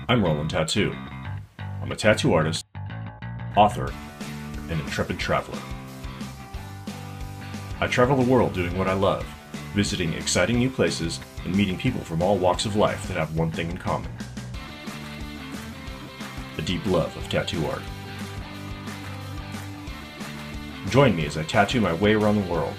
I'm Roland Tattoo. I'm a tattoo artist, author, and intrepid traveler. I travel the world doing what I love, visiting exciting new places and meeting people from all walks of life that have one thing in common: a deep love of tattoo art. Join me as I tattoo my way around the world.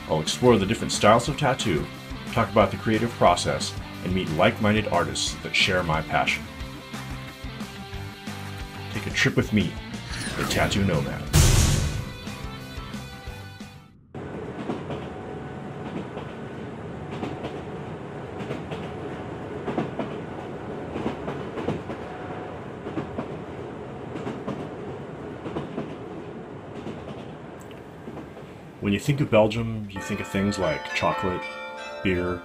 I'll explore the different styles of tattoo, talk about the creative process, and meet like-minded artists that share my passion. Take a trip with me, the Tattoo Nomad. When you think of Belgium, you think of things like chocolate, beer,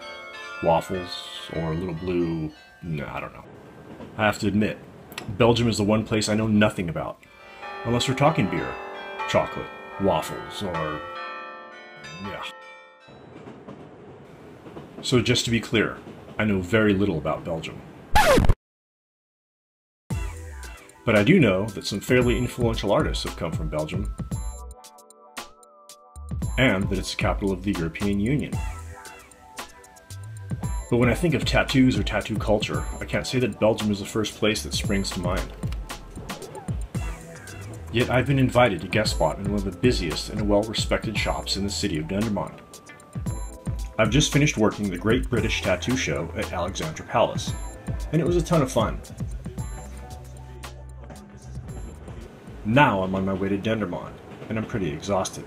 waffles, or a little blue... no, I don't know. I have to admit, Belgium is the one place I know nothing about. Unless we're talking beer, chocolate, waffles, or... yeah. So just to be clear, I know very little about Belgium. But I do know that some fairly influential artists have come from Belgium, and that it's the capital of the European Union. But when I think of tattoos or tattoo culture, I can't say that Belgium is the first place that springs to mind. Yet I've been invited to guest spot in one of the busiest and well-respected shops in the city of Dendermonde. I've just finished working the Great British Tattoo Show at Alexandra Palace, and it was a ton of fun. Now I'm on my way to Dendermonde, and I'm pretty exhausted.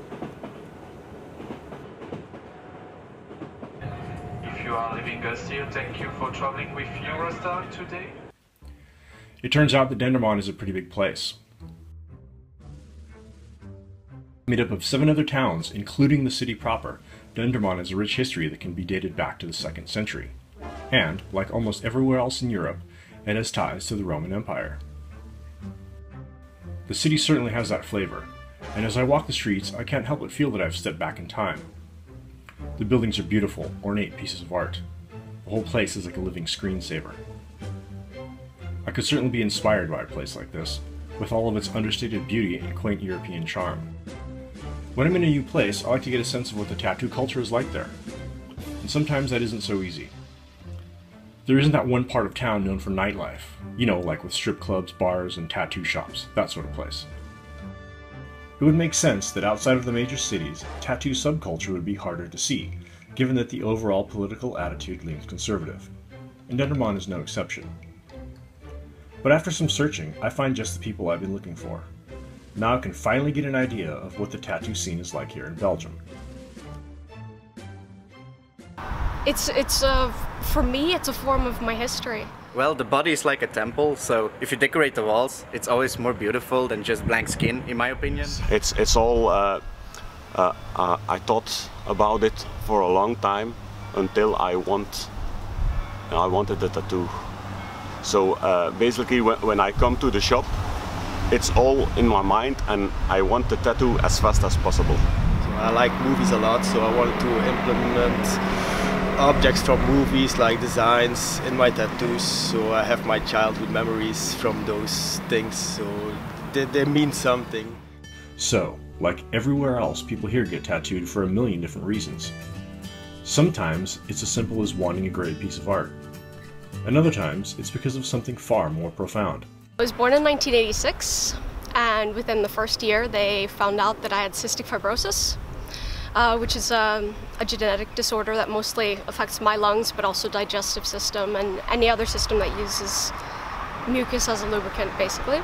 You are leaving us here. Thank you for traveling with Eurostar today. It turns out that Dendermonde is a pretty big place. Made up of 7 other towns, including the city proper, Dendermonde has a rich history that can be dated back to the 2nd century. And, like almost everywhere else in Europe, it has ties to the Roman Empire. The city certainly has that flavor, and as I walk the streets, I can't help but feel that I've stepped back in time. The buildings are beautiful, ornate pieces of art. The whole place is like a living screensaver. I could certainly be inspired by a place like this, with all of its understated beauty and quaint European charm. When I'm in a new place, I like to get a sense of what the tattoo culture is like there. And sometimes that isn't so easy. There isn't that one part of town known for nightlife, you know, like with strip clubs, bars, and tattoo shops, that sort of place. It would make sense that outside of the major cities, tattoo subculture would be harder to see, given that the overall political attitude leans conservative. And Dendermonde is no exception. But after some searching, I find just the people I've been looking for. Now I can finally get an idea of what the tattoo scene is like here in Belgium. For me, it's a form of my history. Well, the body is like a temple, so if you decorate the walls, it's always more beautiful than just blank skin, in my opinion. It's all, I thought about it for a long time until I wanted the tattoo. So basically when I come to the shop, it's all in my mind and I want the tattoo as fast as possible. So I like movies a lot, so I wanted to implement objects from movies, like designs, in my tattoos, so I have my childhood memories from those things, so they mean something. So, like everywhere else, people here get tattooed for a million different reasons. Sometimes it's as simple as wanting a great piece of art. And other times it's because of something far more profound. I was born in 1986, and within the first year they found out that I had cystic fibrosis, which is a genetic disorder that mostly affects my lungs, but also digestive system and any other system that uses mucus as a lubricant, basically.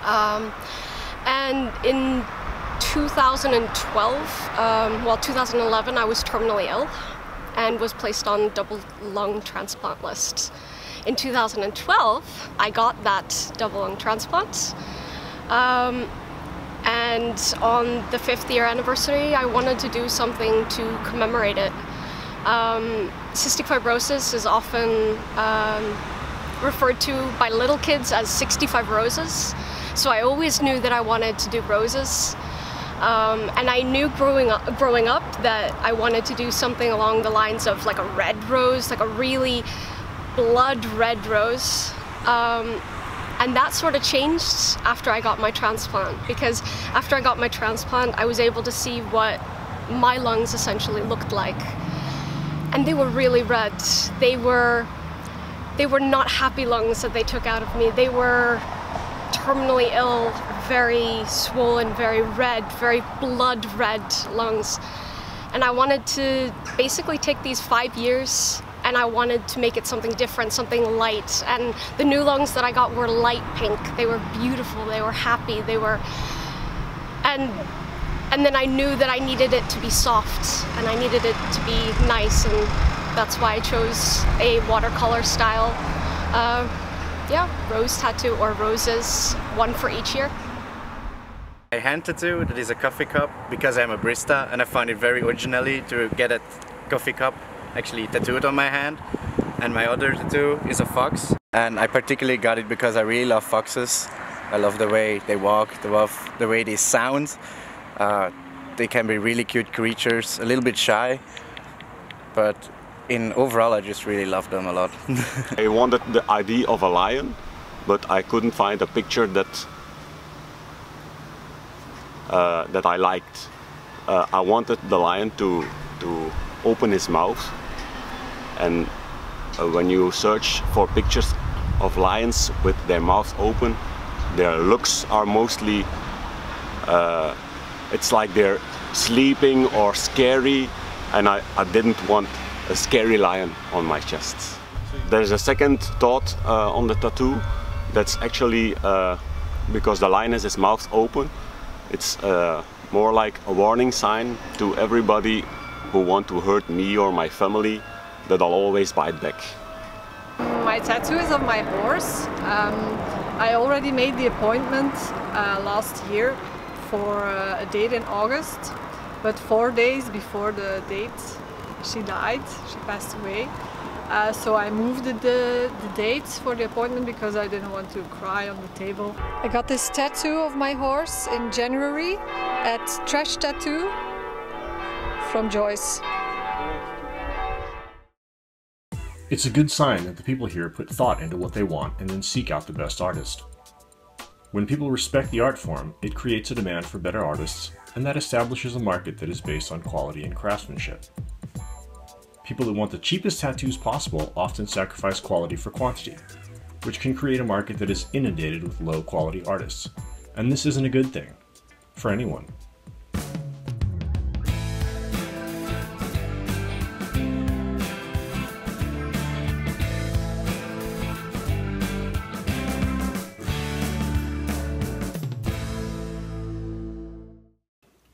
And in 2011, I was terminally ill and was placed on double lung transplant lists. In 2012, I got that double lung transplant. And on the 5th year anniversary, I wanted to do something to commemorate it. Cystic fibrosis is often referred to by little kids as 65 roses. So I always knew that I wanted to do roses. And I knew growing up that I wanted to do something along the lines of like a red rose, like a really blood red rose. And that sort of changed after I got my transplant, because after I got my transplant, I was able to see what my lungs essentially looked like. And they were really red. They were not happy lungs that they took out of me. They were terminally ill, very swollen, very red, very blood red lungs. And I wanted to basically take these 5 years and I wanted to make it something different, something light. And the new lungs that I got were light pink. They were beautiful, they were happy, they were... And then I knew that I needed it to be soft and I needed it to be nice, and that's why I chose a watercolor style, rose tattoo, or roses, one for each year. A hand tattoo that is a coffee cup, because I'm a barista and I found it very originally to get a coffee cup actually tattooed on my hand. And my other tattoo is a fox, and I particularly got it because I really love foxes. I love the way they walk, I love the way they sound. They can be really cute creatures, a little bit shy, but overall I just really love them a lot. I wanted the idea of a lion, but I couldn't find a picture that I liked. I wanted the lion to open his mouth, and when you search for pictures of lions with their mouth open, their looks are mostly it's like they're sleeping or scary, and I didn't want a scary lion on my chest. There's a second thought on the tattoo. That's actually because the lion has his mouth open. It's more like a warning sign to everybody who want to hurt me or my family, that I'll always bite back. My tattoo is of my horse. I already made the appointment last year for a date in August, but 4 days before the date she died, she passed away. So I moved the dates for the appointment because I didn't want to cry on the table. I got this tattoo of my horse in January at Trash Tattoo from Joyce. It's a good sign that the people here put thought into what they want and then seek out the best artist. When people respect the art form, it creates a demand for better artists, and that establishes a market that is based on quality and craftsmanship. People that want the cheapest tattoos possible often sacrifice quality for quantity, which can create a market that is inundated with low-quality artists. And this isn't a good thing for anyone.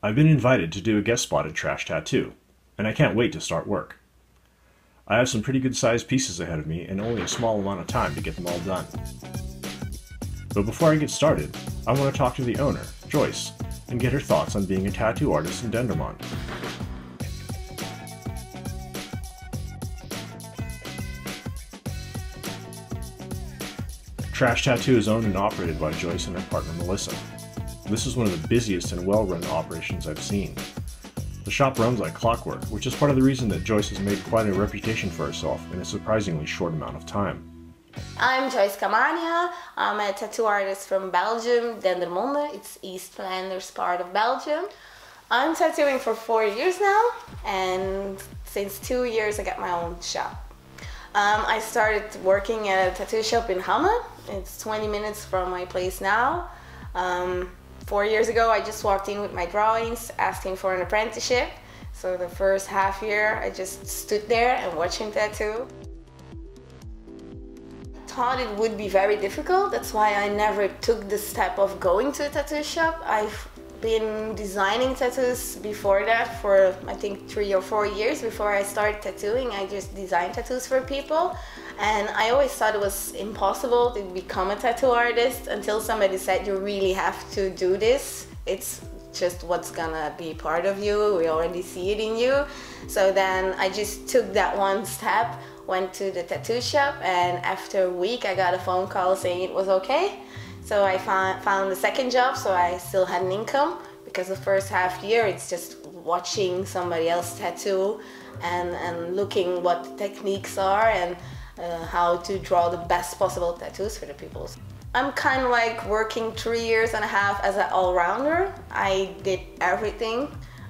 I've been invited to do a guest spot at Trash Tattoo, and I can't wait to start work. I have some pretty good sized pieces ahead of me and only a small amount of time to get them all done. But before I get started, I want to talk to the owner, Joyce, and get her thoughts on being a tattoo artist in Dendermonde. Trash Tattoo is owned and operated by Joyce and her partner Melissa. This is one of the busiest and well-run operations I've seen. The shop runs like clockwork, which is part of the reason that Joyce has made quite a reputation for herself in a surprisingly short amount of time. I'm Joyce Camania. I'm a tattoo artist from Belgium, Dendermonde. It's East Flanders part of Belgium. I'm tattooing for 4 years now, and since 2 years I got my own shop. I started working at a tattoo shop in Hamme. It's 20 minutes from my place now. 4 years ago I just walked in with my drawings asking for an apprenticeship. So the first half year I just stood there and watched him tattoo. Thought it would be very difficult, that's why I never took the step of going to a tattoo shop. I've been designing tattoos before that for I think 3 or 4 years. Before I started tattooing, I just designed tattoos for people, and I always thought it was impossible to become a tattoo artist until somebody said you really have to do this. It's just what's gonna be part of you, we already see it in you. So then I just took that one step, went to the tattoo shop, and after a week I got a phone call saying it was okay. So I found a second job, so I still had an income, because the first half year it's just watching somebody else tattoo and looking what the techniques are, and how to draw the best possible tattoos for the people. I'm kind of like working 3.5 years as an all-rounder. I did everything.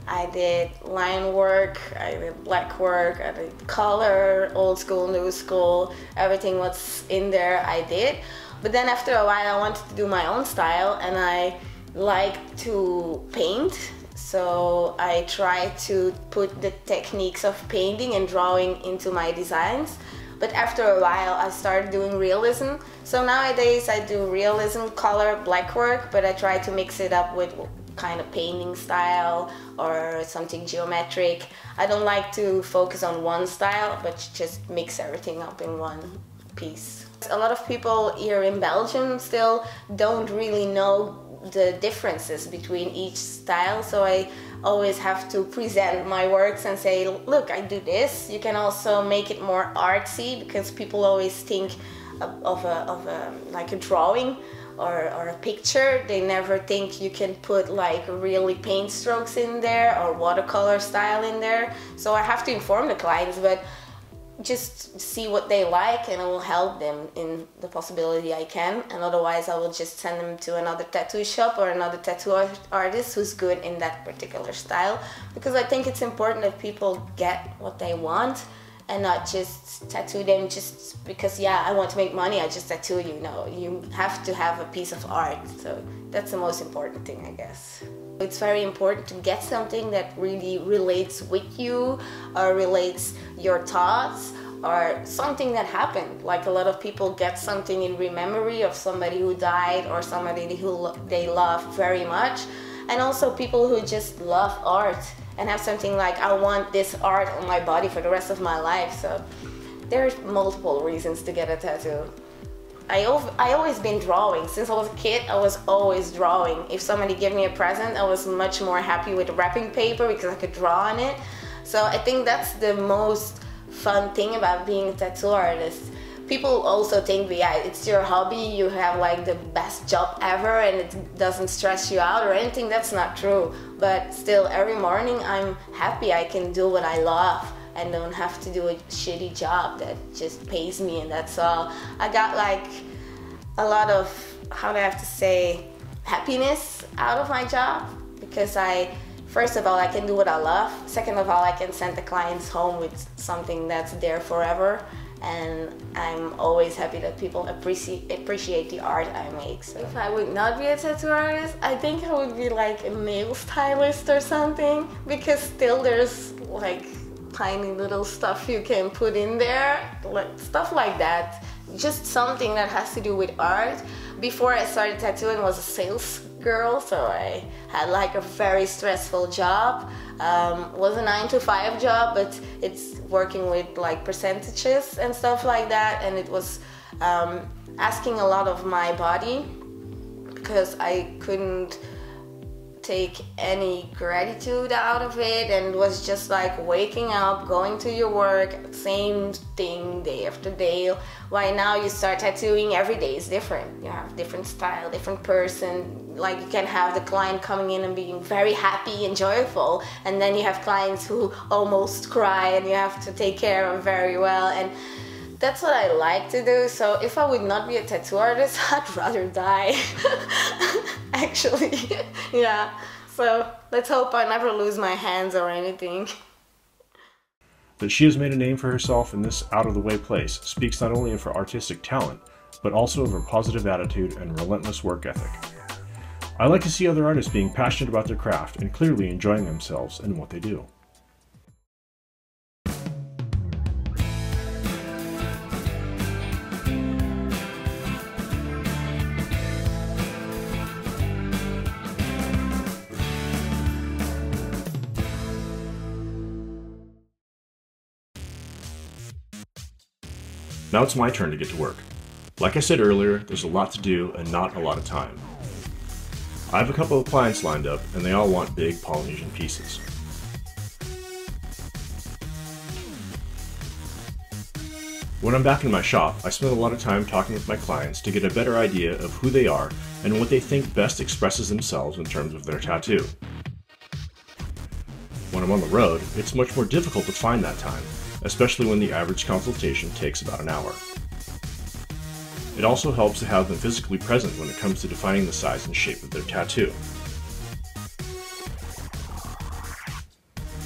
I did line work, I did black work, I did color, old school, new school, everything what's in there I did. But then after a while I wanted to do my own style, and I like to paint. So I try to put the techniques of painting and drawing into my designs. But after a while I started doing realism. So nowadays I do realism, color, black work, but I try to mix it up with kind of painting style or something geometric. I don't like to focus on one style, but just mix everything up in one piece. A lot of people here in Belgium still don't really know the differences between each style, so I always have to present my works and say, look, I do this. You can also make it more artsy, because people always think of like a drawing or a picture. They never think you can put like really paint strokes in there or watercolor style in there. So I have to inform the clients, but just see what they like, and I will help them in the possibility I can. And otherwise I will just send them to another tattoo shop or another tattoo artist who's good in that particular style, because I think it's important that people get what they want and not just tattoo them just because, yeah, I want to make money, I just tattoo you. No, you have to have a piece of art. So that's the most important thing, I guess. It's very important to get something that really relates with you, or relates your thoughts, or something that happened. Like a lot of people get something in memory of somebody who died or somebody who they love very much. And also people who just love art and have something like, I want this art on my body for the rest of my life. So there's multiple reasons to get a tattoo. I always been drawing. Since I was a kid, I was always drawing. If somebody gave me a present, I was much more happy with wrapping paper because I could draw on it. So I think that's the most fun thing about being a tattoo artist. People also think, yeah, it's your hobby, you have like the best job ever and it doesn't stress you out or anything. That's not true. But still, every morning I'm happy I can do what I love and don't have to do a shitty job that just pays me, and that's all. I got like a lot of, how do I have to say, happiness out of my job, because first of all, I can do what I love. Second of all, I can send the clients home with something that's there forever. And I'm always happy that people appreciate the art I make. So if I would not be a tattoo artist, I think I would be like a nail stylist or something, because still there's like tiny little stuff you can put in there, like stuff like that. Just something that has to do with art. Before I started tattooing, I was a sales girl, so I had like a very stressful job. It was a 9-to-5 job, but it's working with like percentages and stuff like that, and it was asking a lot of my body, because I couldn't take any gratitude out of it, and it was just like waking up, going to your work, same thing day after day. Why now you start tattooing, every day is different. You have different style, different person. Like you can have the client coming in and being very happy and joyful, and then you have clients who almost cry and you have to take care of very well, and that's what I like to do. So if I would not be a tattoo artist, I'd rather die. Actually, yeah. So let's hope I never lose my hands or anything. That she has made a name for herself in this out-of-the-way place speaks not only of her artistic talent, but also of her positive attitude and relentless work ethic. I like to see other artists being passionate about their craft and clearly enjoying themselves in what they do. Now it's my turn to get to work. Like I said earlier, there's a lot to do and not a lot of time. I have a couple of clients lined up and they all want big Polynesian pieces. When I'm back in my shop, I spend a lot of time talking with my clients to get a better idea of who they are and what they think best expresses themselves in terms of their tattoo. When I'm on the road, it's much more difficult to find that time, especially when the average consultation takes about an hour. It also helps to have them physically present when it comes to defining the size and shape of their tattoo.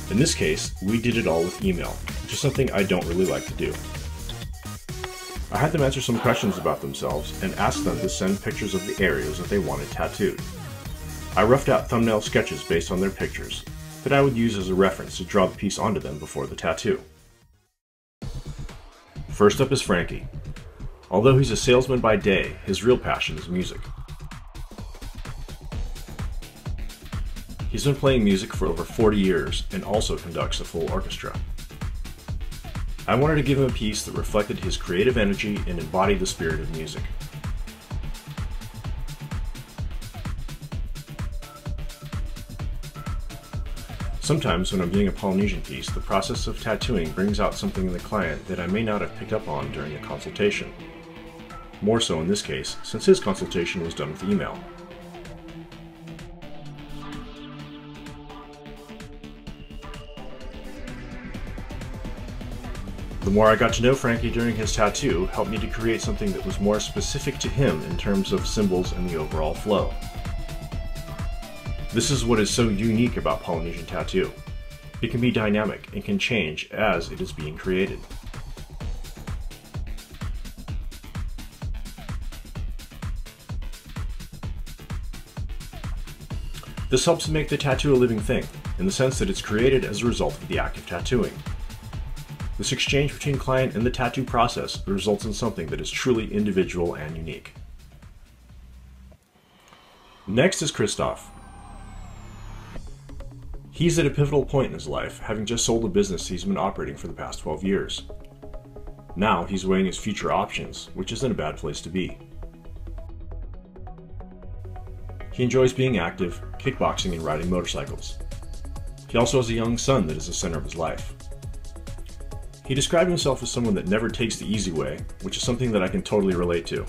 In this case, we did it all with email, which is something I don't really like to do. I had them answer some questions about themselves and asked them to send pictures of the areas that they wanted tattooed. I roughed out thumbnail sketches based on their pictures that I would use as a reference to draw the piece onto them before the tattoo. First up is Frankie. Although he's a salesman by day, his real passion is music. He's been playing music for over 40 years and also conducts a full orchestra. I wanted to give him a piece that reflected his creative energy and embodied the spirit of music. Sometimes when I'm doing a Polynesian piece, the process of tattooing brings out something in the client that I may not have picked up on during a consultation. More so in this case, since his consultation was done with email. The more I got to know Frankie during his tattoo helped me to create something that was more specific to him in terms of symbols and the overall flow. This is what is so unique about Polynesian tattoo. It can be dynamic and can change as it is being created. This helps to make the tattoo a living thing, in the sense that it's created as a result of the act of tattooing. This exchange between client and the tattoo process results in something that is truly individual and unique. Next is Christoph. He's at a pivotal point in his life, having just sold a business he's been operating for the past 12 years. Now he's weighing his future options, which isn't a bad place to be. He enjoys being active, kickboxing, and riding motorcycles. He also has a young son that is the center of his life. He described himself as someone that never takes the easy way, which is something that I can totally relate to.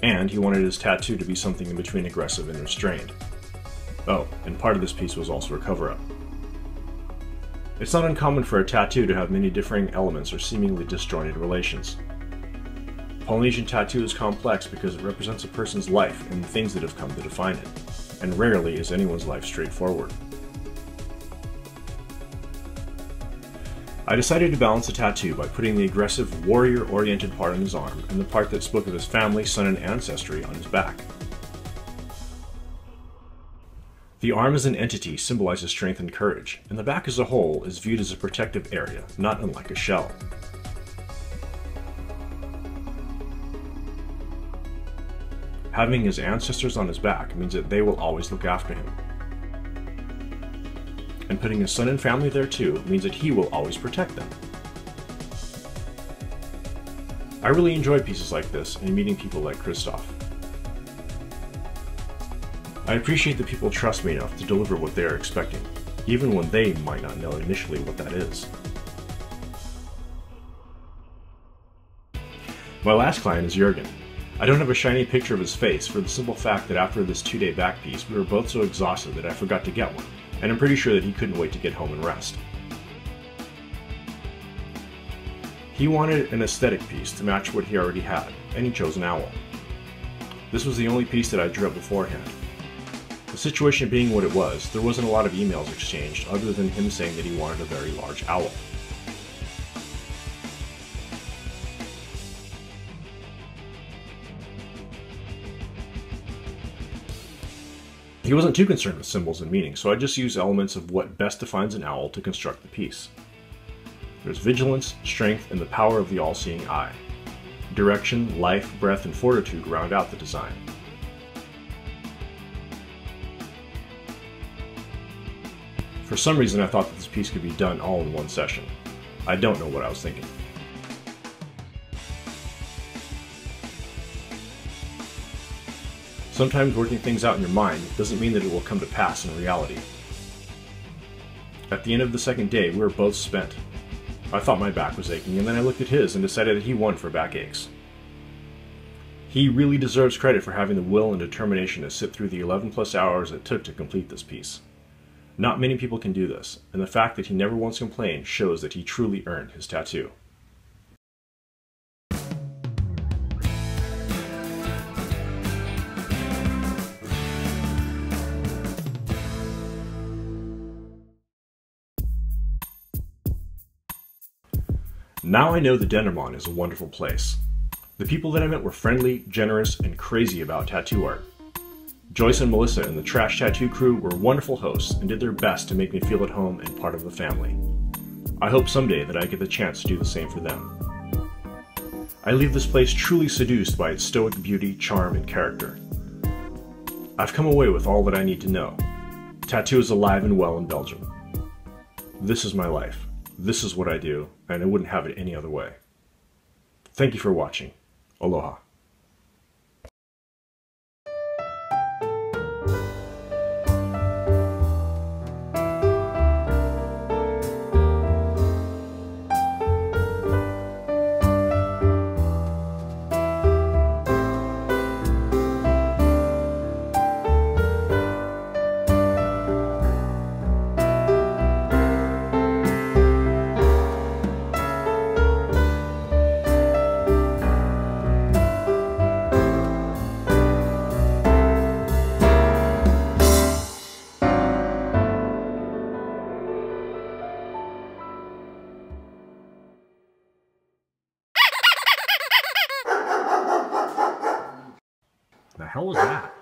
And he wanted his tattoo to be something in between aggressive and restrained. Oh, and part of this piece was also a cover-up. It's not uncommon for a tattoo to have many differing elements or seemingly disjointed relations. Polynesian tattoo is complex because it represents a person's life and the things that have come to define it, and rarely is anyone's life straightforward. I decided to balance the tattoo by putting the aggressive, warrior-oriented part on his arm and the part that spoke of his family, son, and ancestry on his back. The arm as an entity symbolizes strength and courage, and the back as a whole is viewed as a protective area, not unlike a shell. Having his ancestors on his back means that they will always look after him. And putting his son and family there too means that he will always protect them. I really enjoy pieces like this and meeting people like Christoph. I appreciate that people trust me enough to deliver what they are expecting, even when they might not know initially what that is. My last client is Jürgen. I don't have a shiny picture of his face for the simple fact that after this 2-day back piece, we were both so exhausted that I forgot to get one, and I'm pretty sure that he couldn't wait to get home and rest. He wanted an aesthetic piece to match what he already had, and he chose an owl. This was the only piece that I drew up beforehand. The situation being what it was, there wasn't a lot of emails exchanged other than him saying that he wanted a very large owl. He wasn't too concerned with symbols and meaning, so I just used elements of what best defines an owl to construct the piece. There's vigilance, strength, and the power of the all-seeing eye. Direction, life, breath, and fortitude round out the design. For some reason I thought that this piece could be done all in one session. I don't know what I was thinking. Sometimes working things out in your mind doesn't mean that it will come to pass in reality. At the end of the second day, we were both spent. I thought my back was aching, and then I looked at his and decided that he won for backaches. He really deserves credit for having the will and determination to sit through the 11+ hours it took to complete this piece. Not many people can do this, and the fact that he never once complained shows that he truly earned his tattoo. Now I know the Dendermonde is a wonderful place. The people that I met were friendly, generous, and crazy about tattoo art. Joyce and Melissa and the Trash Tattoo crew were wonderful hosts and did their best to make me feel at home and part of the family. I hope someday that I get the chance to do the same for them. I leave this place truly seduced by its stoic beauty, charm, and character. I've come away with all that I need to know. Tattoo is alive and well in Belgium. This is my life. This is what I do, and I wouldn't have it any other way. Thank you for watching. Aloha. The hell was that?